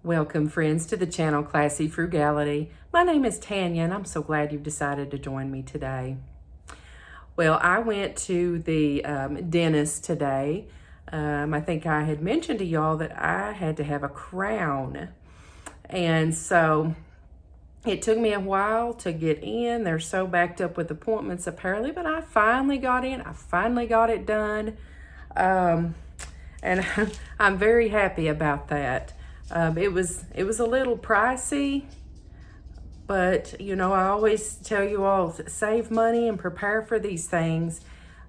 Welcome, friends, to the channel Classy Frugality. My name is Tanya, and I'm so glad you've decided to join me today. Well, I went to the dentist today. I think I had mentioned to y'all that I had to have a crown. And so it took me a while to get in. They're so backed up with appointments apparently, but I finally got in. I finally got it done. And I'm very happy about that. It was a little pricey, but you know, I always tell you all, save money and prepare for these things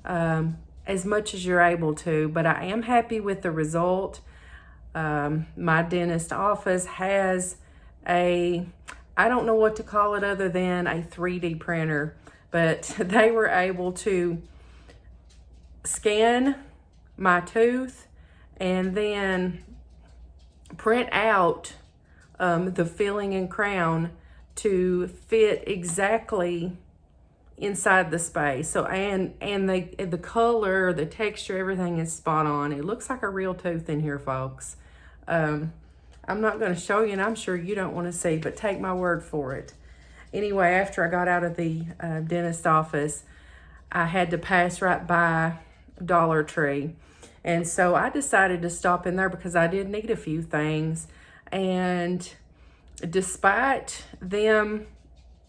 as much as you're able to. But I am happy with the result. My dentist office has I don't know what to call it other than a 3D printer, but they were able to scan my tooth and then print out the filling and crown to fit exactly inside the space. So and the color, the texture, everything is spot on. It looks like a real tooth in here, folks. I'm not going to show you, and I'm sure you don't want to see, but take my word for it. Anyway, after I got out of the dentist office, I had to pass right by Dollar Tree. And so I decided to stop in there because I did need a few things. And despite them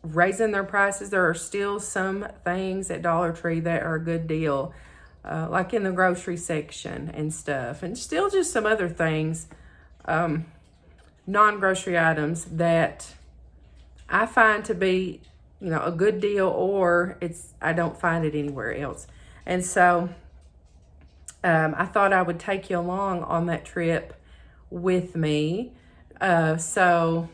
raising their prices, there are still some things at Dollar Tree that are a good deal, like in the grocery section and stuff. And still just some other things, non-grocery items that I find to be, you know, a good deal, or I don't find it anywhere else. And so I thought I would take you along on that trip with me. So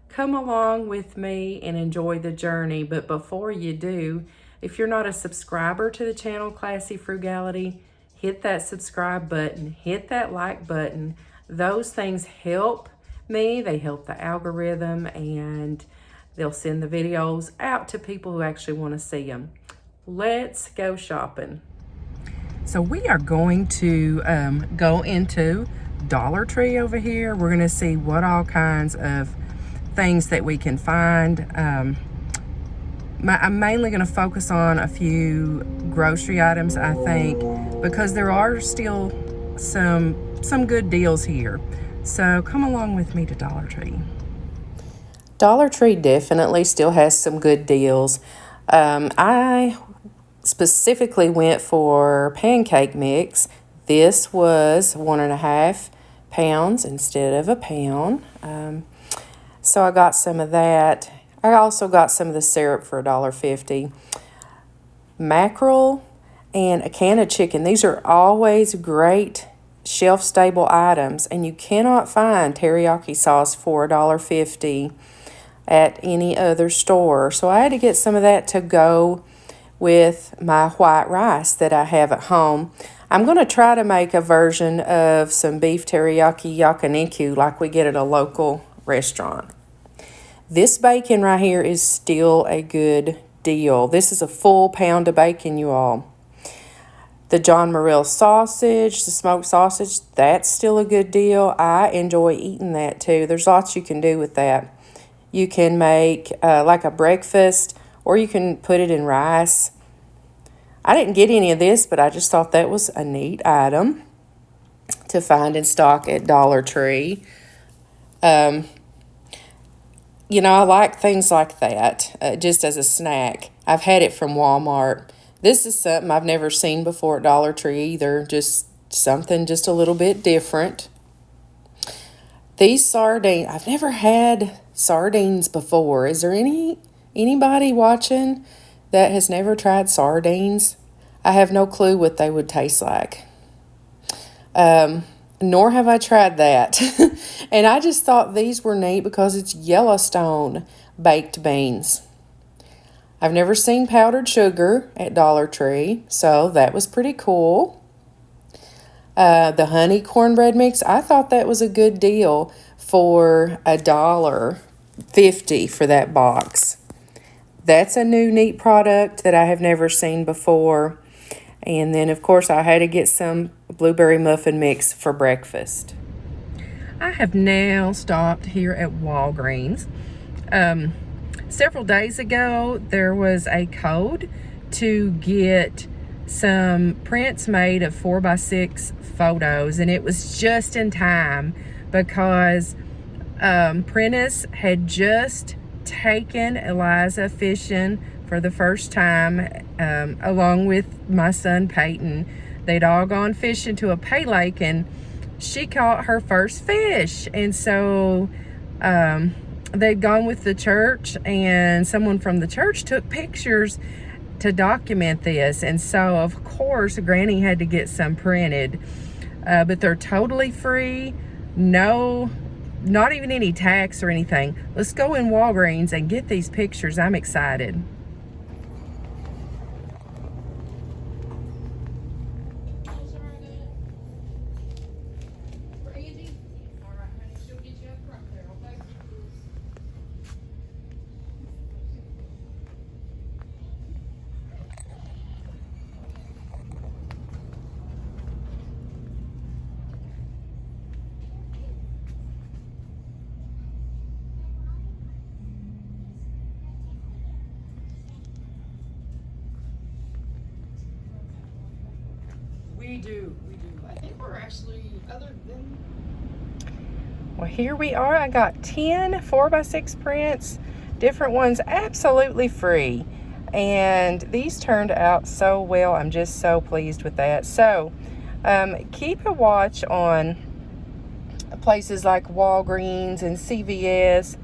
come along with me and enjoy the journey. But before you do, if you're not a subscriber to the channel Classy Frugality, hit that subscribe button, hit that like button. Those things help me. They help the algorithm, and they'll send the videos out to people who actually want to see them. Let's go shopping. So we are going to go into Dollar Tree over here. We're going to see what all kinds of things that we can find. I'm mainly going to focus on a few grocery items, I think, because there are still some good deals here. So come along with me to Dollar Tree. Dollar Tree definitely still has some good deals. I specifically went for pancake mix. This was 1.5 pounds instead of a pound. So I got some of that. I also got some of the syrup for $1.50. Mackerel and a can of chicken. These are always great shelf-stable items, and you cannot find teriyaki sauce for $1.50 at any other store. So I had to get some of that to go with my white rice that I have at home. I'm going to try to make a version of some beef teriyaki yakiniku like we get at a local restaurant. This bacon right here is still a good deal. This is a full pound of bacon, you all. The John Morrell sausage, the smoked sausage, that's still a good deal. I enjoy eating that too. There's lots you can do with that. You can make like a breakfast, or you can put it in rice. I didn't get any of this, but I just thought that was a neat item to find in stock at Dollar Tree. You know, I like things like that just as a snack. I've had it from Walmart. This is something I've never seen before at Dollar Tree either. Just something just a little bit different. These sardines, I've never had sardines before. Is there anybody watching that has never tried sardines? I have no clue what they would taste like. Nor have I tried that. And I just thought these were neat because it's Yellowstone baked beans. I've never seen powdered sugar at Dollar Tree, so that was pretty cool. The honey cornbread mix, I thought that was a good deal for $1.50 for that box. That's a new neat product that I have never seen before. And then, of course, I had to get some blueberry muffin mix for breakfast. I have now stopped here at Walgreens. Several days ago, there was a code to get some prints made of 4x6 photos, and it was just in time because Prentice had just taken Eliza fishing for the first time, along with my son Peyton. They'd all gone fishing to a pay lake, and she caught her first fish. And so they'd gone with the church, and someone from the church took pictures to document this. And so, of course, Granny had to get some printed. But they're totally free. No, not even any tax or anything. Let's go in Walgreens and get these pictures. I'm excited. We do. I think we're actually, other than... Well, here we are. I got 10 4x6 prints, different ones, absolutely free. And these turned out so well. I'm just so pleased with that. So, keep a watch on places like Walgreens and CVS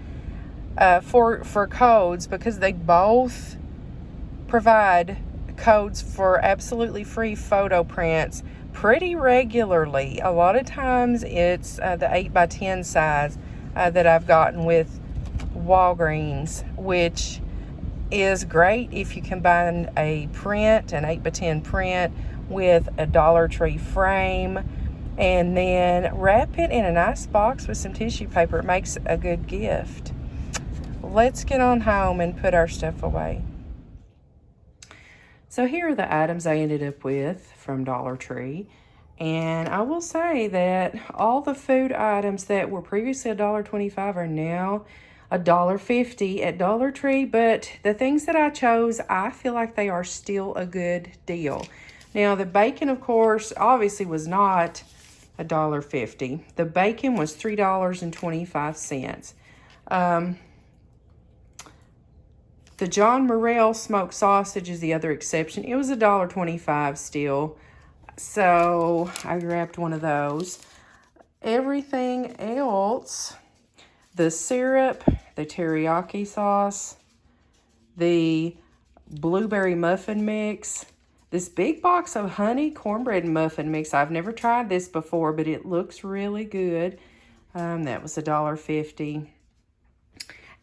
for codes, because they both provide codes for absolutely free photo prints pretty regularly. A lot of times it's the 8x10 size that I've gotten with Walgreens, which is great if you combine a print, an 8x10 print, with a Dollar Tree frame, and then wrap it in a nice box with some tissue paper. It makes a good gift. Let's get on home and put our stuff away. So here are the items I ended up with from Dollar Tree. And I will say that all the food items that were previously $1.25 are now $1.50 at Dollar Tree. But the things that I chose, I feel like they are still a good deal. Now, the bacon, of course, obviously was not $1.50. The bacon was $3.25. The John Morrell smoked sausage is the other exception. It was $1.25 still. So I grabbed one of those. Everything else, the syrup, the teriyaki sauce, the blueberry muffin mix, this big box of honey cornbread muffin mix. I've never tried this before, but it looks really good. That was $1.50.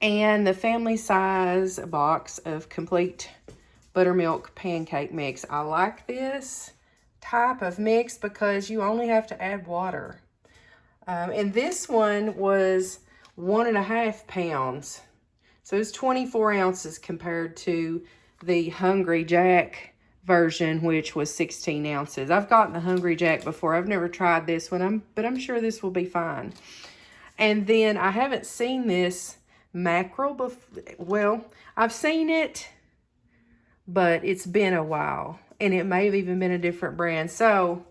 And the family size box of complete buttermilk pancake mix. I like this type of mix because you only have to add water. And this one was 1.5 pounds. So it's 24 ounces compared to the Hungry Jack version, which was 16 ounces. I've gotten the Hungry Jack before. I've never tried this one, but I'm sure this will be fine. And then I haven't seen this mackerel before. Well, I've seen it, but it's been a while, and it may have even been a different brand. So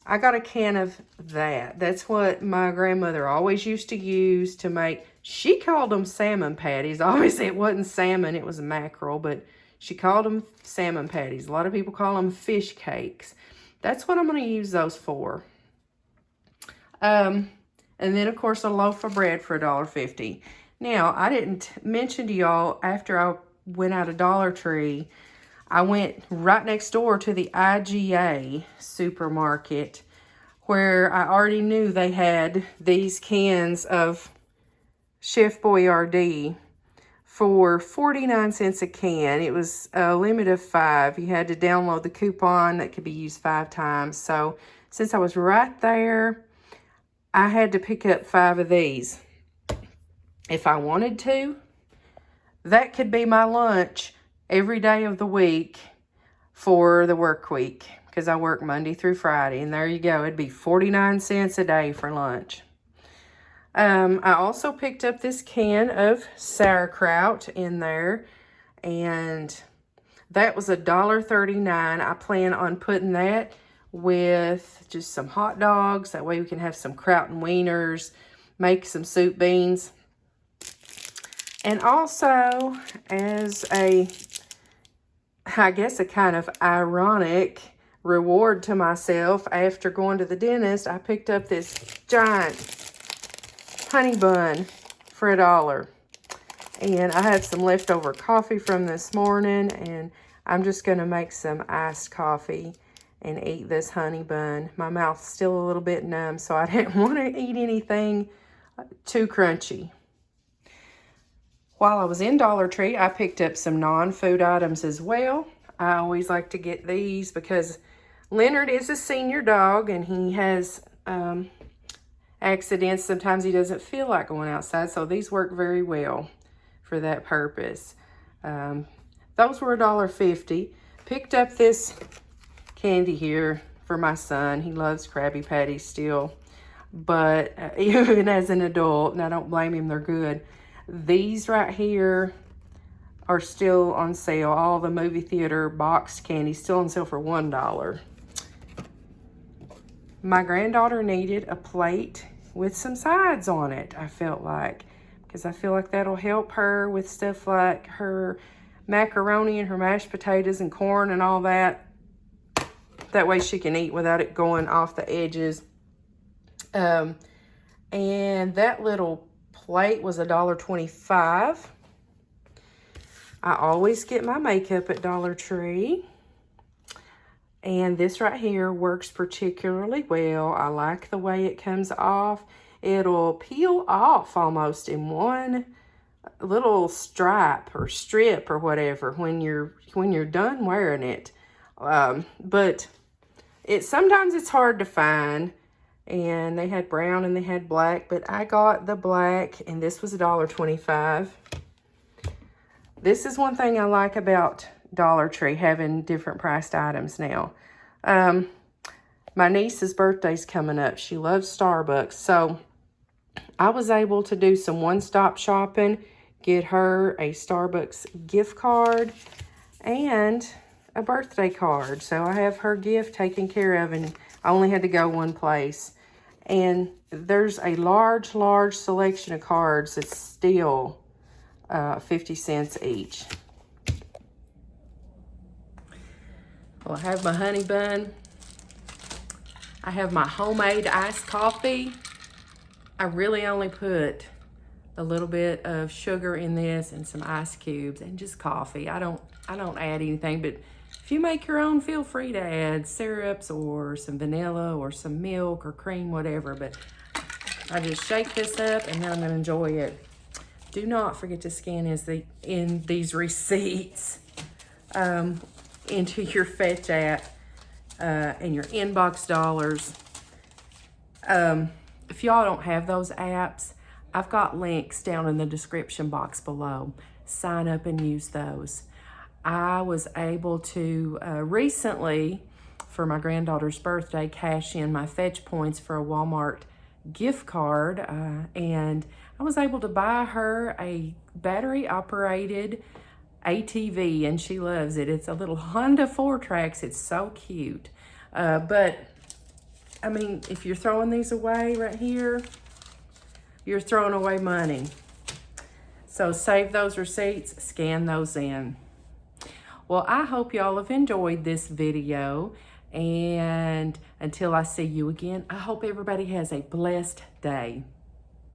I got a can of that. That's what my grandmother always used to use to make, she called them salmon patties. Obviously it wasn't salmon, it was mackerel, but she called them salmon patties. A lot of people call them fish cakes. That's what I'm going to use those for. And then, of course, a loaf of bread for $1.50. Now, I didn't mention to y'all, after I went out of Dollar Tree, I went right next door to the IGA supermarket, where I already knew they had these cans of Chef Boyardee for 49 cents a can. It was a limit of 5. You had to download the coupon that could be used 5 times. So since I was right there, I had to pick up 5 of these. If I wanted to, that could be my lunch every day of the week for the work week, because I work Monday through Friday. And there you go. It'd be 49 cents a day for lunch. I also picked up this can of sauerkraut in there, and that was $1.39. I plan on putting that with just some hot dogs. That way we can have some kraut and wieners, make some soup beans. And also, as I guess a kind of ironic reward to myself, after going to the dentist, I picked up this giant honey bun for $1. And I had some leftover coffee from this morning, and I'm just going to make some iced coffee and eat this honey bun. My mouth's still a little bit numb, so I didn't want to eat anything too crunchy. While I was in Dollar Tree, I picked up some non-food items as well. I always like to get these because Leonard is a senior dog, and he has accidents. Sometimes he doesn't feel like going outside, so these work very well for that purpose. Those were $1.50. Picked up this candy here for my son. He loves Krabby Patties still, but even as an adult, and I don't blame him, they're good. These right here are still on sale. All the movie theater boxed candy still on sale for $1. My granddaughter needed a plate with some sides on it, I felt like, because I feel like that'll help her with stuff like her macaroni and her mashed potatoes and corn and all that. That way she can eat without it going off the edges. And that little plate was $1.25. I always get my makeup at Dollar Tree. And this right here works particularly well. I like the way it comes off. It'll peel off almost in one little stripe or strip or whatever when you're done wearing it. But sometimes it's hard to find. And they had brown and they had black, but I got the black, and this was $1.25. This is one thing I like about Dollar Tree, having different priced items now. My niece's birthday's coming up. She loves Starbucks, so I was able to do some one-stop shopping, get her a Starbucks gift card and a birthday card. So I have her gift taken care of, and I only had to go one place. And there's a large selection of cards that's still 50 cents each. Well, I have my honey bun. I have my homemade iced coffee. I really only put a little bit of sugar in this and some ice cubes and just coffee. I don't add anything, but if you make your own, feel free to add syrups or some vanilla or some milk or cream, whatever. But I just shake this up and then I'm gonna enjoy it. Do not forget to scan in these receipts into your Fetch app and your inbox dollars. If y'all don't have those apps, I've got links down in the description box below. Sign up and use those. I was able to recently, for my granddaughter's birthday, cash in my Fetch points for a Walmart gift card, and I was able to buy her a battery-operated ATV, and she loves it. It's a little Honda 4-Trax. It's so cute. But, I mean, if you're throwing these away right here, you're throwing away money. So save those receipts, scan those in. Well, I hope y'all have enjoyed this video, and until I see you again, I hope everybody has a blessed day.